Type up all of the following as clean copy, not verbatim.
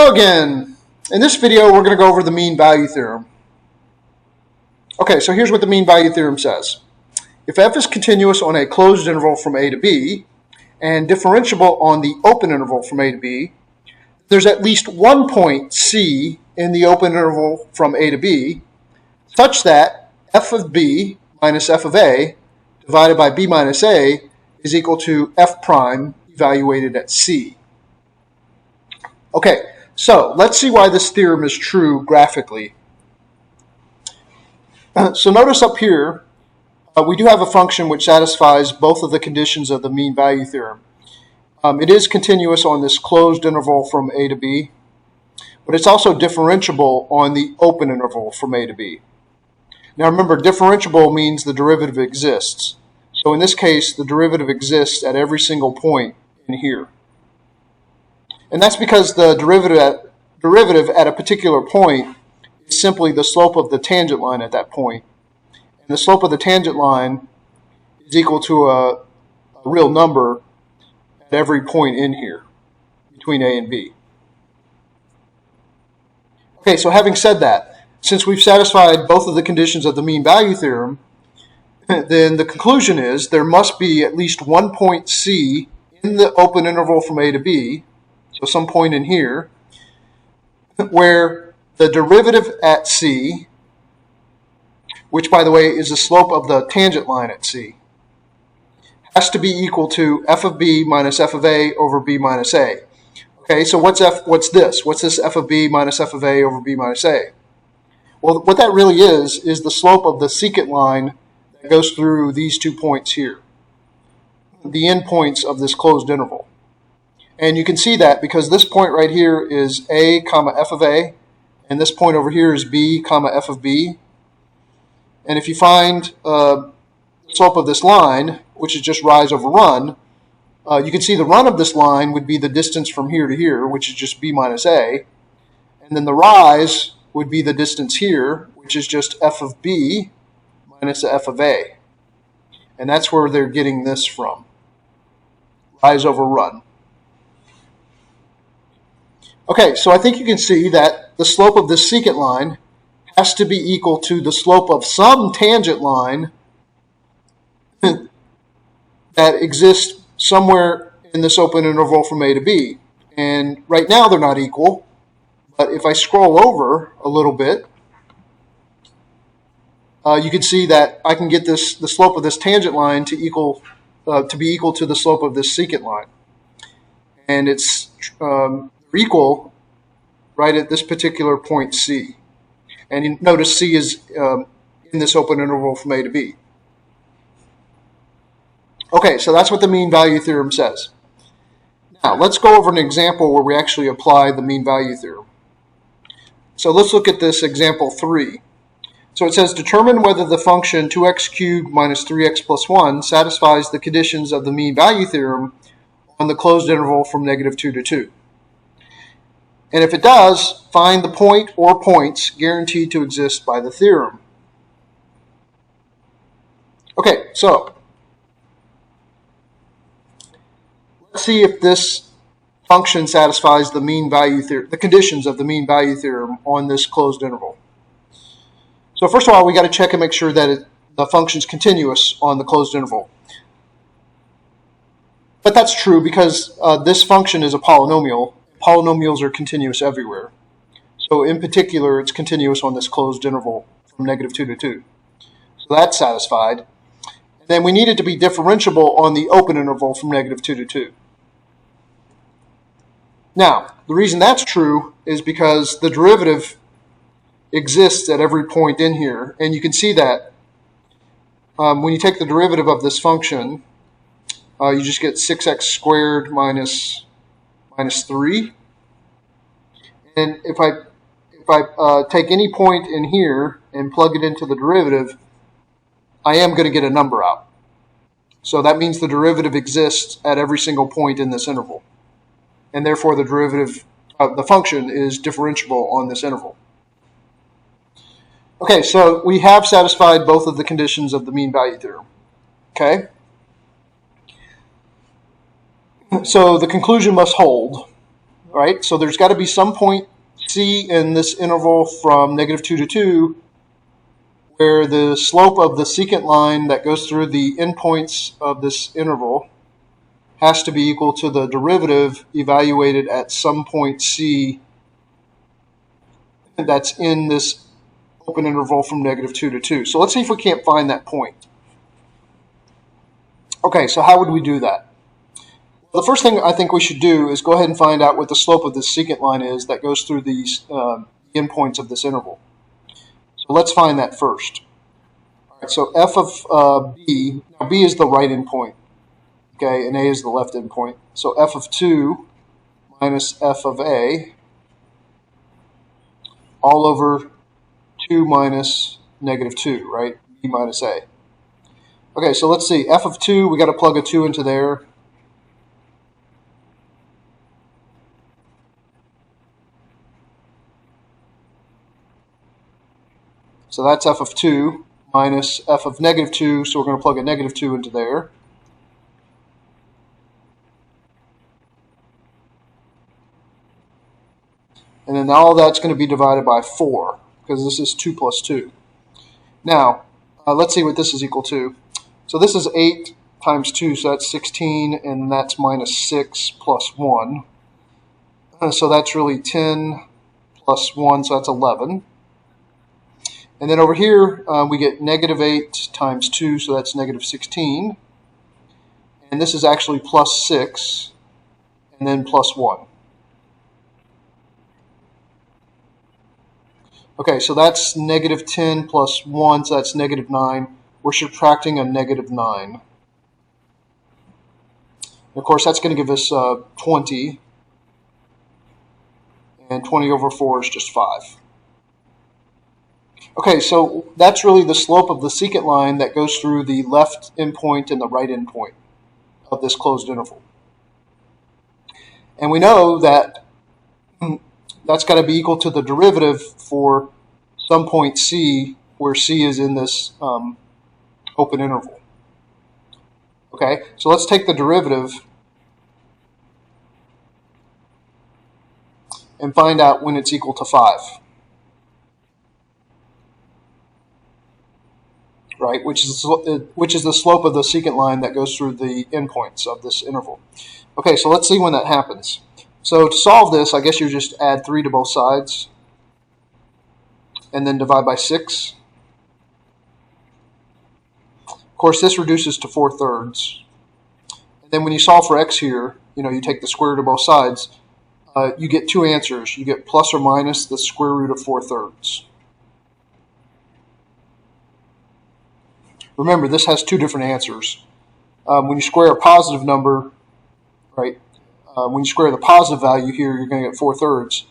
Hello again. In this video, we're going to go over the mean value theorem. Okay, so here's what the mean value theorem says. If f is continuous on a closed interval from a to b and differentiable on the open interval from a to b, there's at least one point c in the open interval from a to b such that f of b minus f of a divided by b minus a is equal to f prime evaluated at c. Okay, so let's see why this theorem is true graphically. So notice up here, we do have a function which satisfies both of the conditions of the mean value theorem. It is continuous on this closed interval from a to b, but it's also differentiable on the open interval from a to b. Now remember, differentiable means the derivative exists. So in this case, the derivative exists at every single point in here. And that's because the derivative at a particular point is simply the slope of the tangent line at that point. And the slope of the tangent line is equal to a real number at every point in here between A and B. Okay, so having said that, since we've satisfied both of the conditions of the mean value theorem, then the conclusion is there must be at least one point C in the open interval from A to B, so some point in here, where the derivative at C, which by the way is the slope of the tangent line at C, has to be equal to f of b minus f of a over b minus a. Okay, so what's this? What's this f of b minus f of a over b minus a? Well, what that really is the slope of the secant line that goes through these 2 points here, the endpoints of this closed interval. And you can see that because this point right here is a comma f of a, and this point over here is b comma f of b. And if you find the slope of this line, which is just rise over run, you can see the run of this line would be the distance from here to here, which is just b minus a. And then the rise would be the distance here, which is just f of b minus f of a. And that's where they're getting this from, rise over run. Okay, so I think you can see that the slope of this secant line has to be equal to the slope of some tangent line that exists somewhere in this open interval from A to B. And right now they're not equal, but if I scroll over a little bit, you can see that I can get the slope of this tangent line to be equal to the slope of this secant line. And it's equal right at this particular point C. And you notice C is in this open interval from A to B. Okay, so that's what the mean value theorem says. Now, let's go over an example where we actually apply the mean value theorem. So let's look at this example 3. So it says, determine whether the function 2x cubed minus 3x plus 1 satisfies the conditions of the mean value theorem on the closed interval from -2 to 2. And if it does, find the point or points guaranteed to exist by the theorem. Okay, so let's see if this function satisfies the mean value theorem, the conditions of the mean value theorem on this closed interval. So first of all, we got to check and make sure that the function is continuous on the closed interval. But that's true because this function is a polynomial. Polynomials are continuous everywhere. So in particular, it's continuous on this closed interval from -2 to 2. So that's satisfied. And then we need it to be differentiable on the open interval from -2 to 2. Now, the reason that's true is because the derivative exists at every point in here. And you can see that when you take the derivative of this function, you just get 6x squared minus 3. And if I take any point in here and plug it into the derivative, I am going to get a number out. So that means the derivative exists at every single point in this interval. And therefore the derivative of the function is differentiable on this interval. Okay, so we have satisfied both of the conditions of the mean value theorem. Okay? So the conclusion must hold. right? So there's got to be some point C in this interval from negative 2 to 2 where the slope of the secant line that goes through the endpoints of this interval has to be equal to the derivative evaluated at some point C that's in this open interval from negative 2 to 2. So let's see if we can't find that point. Okay, so how would we do that? The first thing I think we should do is go ahead and find out what the slope of this secant line is that goes through these endpoints of this interval. So let's find that first. All right, so f of b, now b is the right endpoint, okay, and a is the left endpoint. So f of 2 minus f of a all over 2 minus negative 2, right? b minus a. Okay, so let's see. F of 2, we got to plug a 2 into there. So that's f of 2 minus f of negative 2, so we're going to plug a negative 2 into there. And then all that's going to be divided by 4, because this is 2 plus 2. Now, let's see what this is equal to. So this is 8 times 2, so that's 16, and that's minus 6 plus 1. So that's really 10 plus 1, so that's 11. And then over here, we get negative 8 times 2, so that's negative 16. And this is actually plus 6, and then plus 1. Okay, so that's negative 10 plus 1, so that's negative 9. We're subtracting a negative 9. And of course, that's going to give us 20. And 20 over 4 is just 5. Okay, so that's really the slope of the secant line that goes through the left endpoint and the right endpoint of this closed interval. And we know that that's got to be equal to the derivative for some point C, where C is in this open interval. Okay, so let's take the derivative and find out when it's equal to 5. Right, which is the slope of the secant line that goes through the endpoints of this interval. Okay, so let's see when that happens. So to solve this, I guess you just add 3 to both sides and then divide by 6. Of course, this reduces to 4/3. And then when you solve for x here, you take the square root of both sides, you get 2 answers. You get plus or minus the square root of 4/3. Remember, this has 2 different answers. When you square a positive number, right, when you square the positive value here, you're going to get 4/3.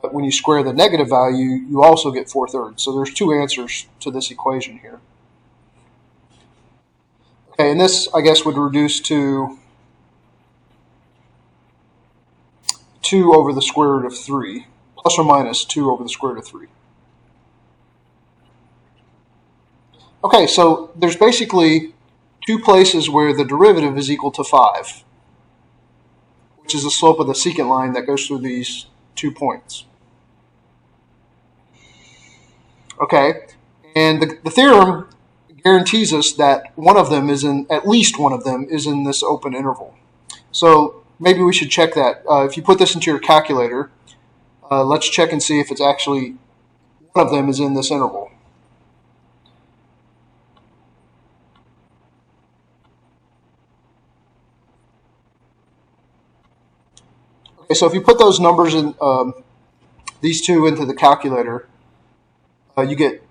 But when you square the negative value, you also get 4/3. So there's 2 answers to this equation here. Okay, and this, I guess, would reduce to 2 over the square root of 3, plus or minus 2 over the square root of 3. Okay, so there's basically 2 places where the derivative is equal to 5, which is the slope of the secant line that goes through these 2 points. Okay, and the theorem guarantees us that at least one of them is in this open interval. So maybe we should check that. If you put this into your calculator, let's check and see if it's actually one of them is in this interval. Okay, so if you put those numbers in, these 2 into the calculator, you get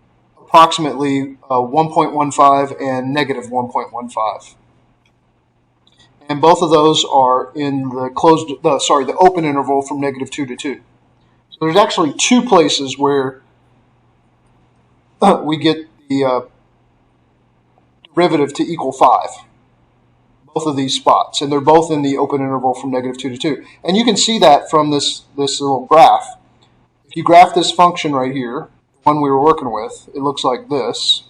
approximately 1.15 and negative 1.15. And both of those are in the open interval from negative 2 to 2. So there's actually 2 places where we get the derivative to equal 5. Both of these spots, and they're both in the open interval from negative 2 to 2. And you can see that from this little graph. If you graph this function right here, the one we were working with, it looks like this.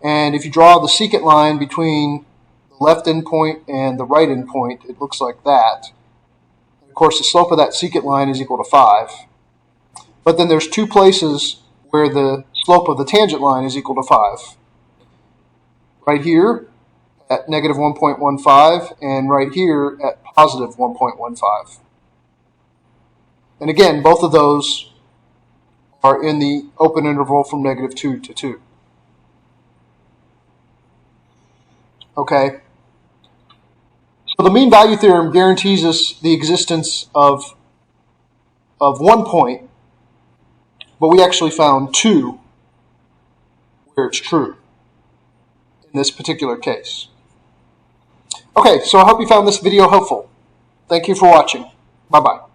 And if you draw the secant line between the left endpoint and the right endpoint, it looks like that. Of course, the slope of that secant line is equal to 5. But then there's two places where the slope of the tangent line is equal to 5. Right here at negative 1.15 and right here at positive 1.15. And again, both of those are in the open interval from negative 2 to 2. Okay. So the mean value theorem guarantees us the existence of one point, but we actually found two where it's true in this particular case. Okay, so I hope you found this video helpful. Thank you for watching. Bye-bye.